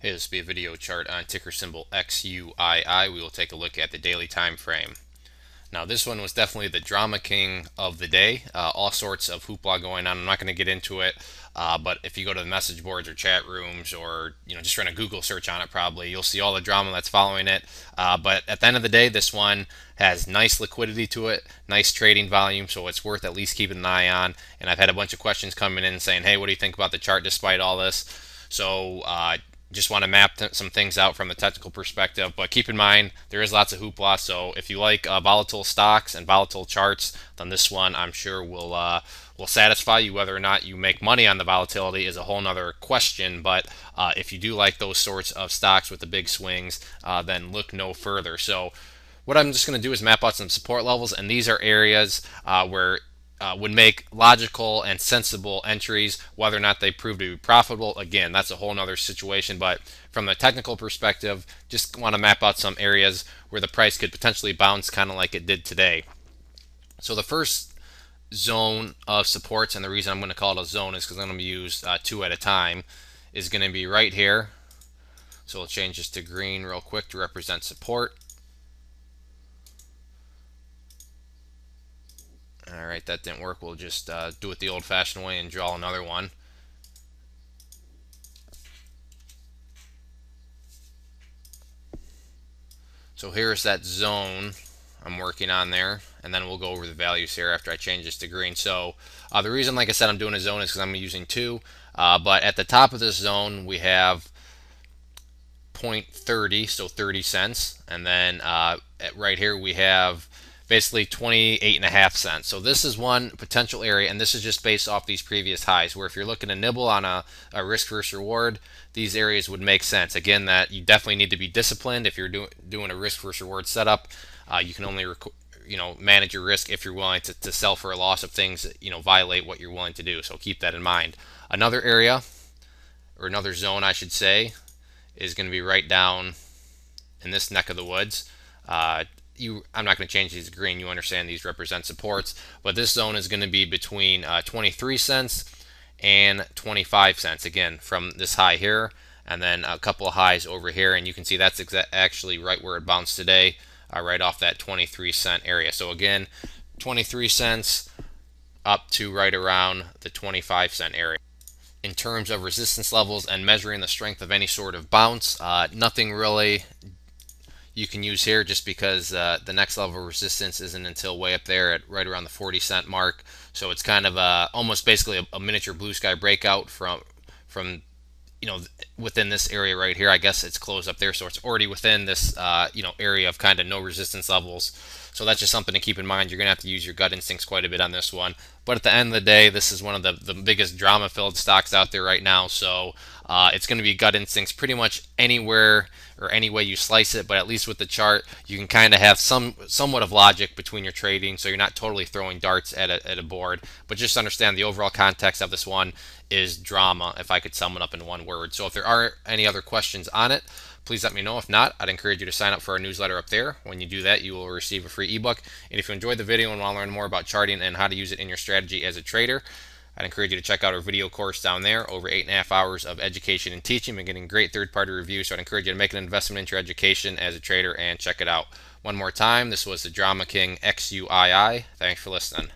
Hey, this will be a video chart on ticker symbol XUII. We will take a look at the daily time frame. Now, this one was definitely the drama king of the day. All sorts of hoopla going on. I'm not going to get into it, but if you go to the message boards or chat rooms, or just run a Google search on it, probably you'll see all the drama that's following it. But at the end of the day, this one has nice liquidity to it, nice trading volume, so it's worth at least keeping an eye on. And I've had a bunch of questions coming in saying, "Hey, what do you think about the chart despite all this?" So just want to map some things out from the technical perspective, but keep in mind there is lots of hoopla. So if you like volatile stocks and volatile charts, then this one I'm sure will satisfy you. Whether or not you make money on the volatility is a whole nother question, but if you do like those sorts of stocks with the big swings, then look no further. So what I'm just going to do is map out some support levels, and these are areas where would make logical and sensible entries. Whether or not they prove to be profitable, again, that's a whole nother situation. But from a technical perspective, just want to map out some areas where the price could potentially bounce, kind of like it did today. So the first zone of supports, and the reason I'm going to call it a zone is because I'm going to use two at a time, is going to be right here. So we'll change this to green real quick to represent support. Alright, that didn't work. We'll just do it the old-fashioned way and draw another one. So here's that zone I'm working on there, and then we'll go over the values here after I change this to green. So the reason, like I said, I'm doing a zone is because I'm using two, but at the top of this zone we have 0.30, so 30 cents, and then right here we have basically 28.5 cents. So this is one potential area, and this is just based off these previous highs, where if you're looking to nibble on a risk versus reward, these areas would make sense. Again, that you definitely need to be disciplined. If you're doing a risk versus reward setup, you can only manage your risk if you're willing to sell for a loss of things that violate what you're willing to do. So keep that in mind. Another area, or another zone I should say, is going to be right down in this neck of the woods. I'm not going to change these to green. You understand these represent supports, but this zone is going to be between 23 cents and 25 cents. Again, from this high here, and then a couple of highs over here, and you can see that's actually right where it bounced today, right off that 23-cent area. So again, 23 cents up to right around the 25-cent area. In terms of resistance levels and measuring the strength of any sort of bounce, nothing really you can use here, just because the next level of resistance isn't until way up there at right around the 40-cent mark. So it's kind of almost basically a miniature blue sky breakout from within this area right here. I guess it's closed up there, so it's already within this area of kind of no resistance levels. So that's just something to keep in mind. You're going to have to use your gut instincts quite a bit on this one. But at the end of the day, this is one of the biggest drama-filled stocks out there right now. So it's going to be gut instincts pretty much anywhere or any way you slice it. But at least with the chart, you can kind of have somewhat of logic between your trading, so you're not totally throwing darts at a board. But just understand the overall context of this one is drama, if I could sum it up in one word. So if there are any other questions on it, please let me know. If not, I'd encourage you to sign up for our newsletter up there. When you do that, you will receive a free ebook. And if you enjoyed the video and want to learn more about charting and how to use it in your strategy as a trader, I'd encourage you to check out our video course down there. Over 8.5 hours of education and teaching. We're getting great third-party reviews, so I'd encourage you to make an investment into your education as a trader and check it out. One more time, this was the Drama King XUII. Thanks for listening.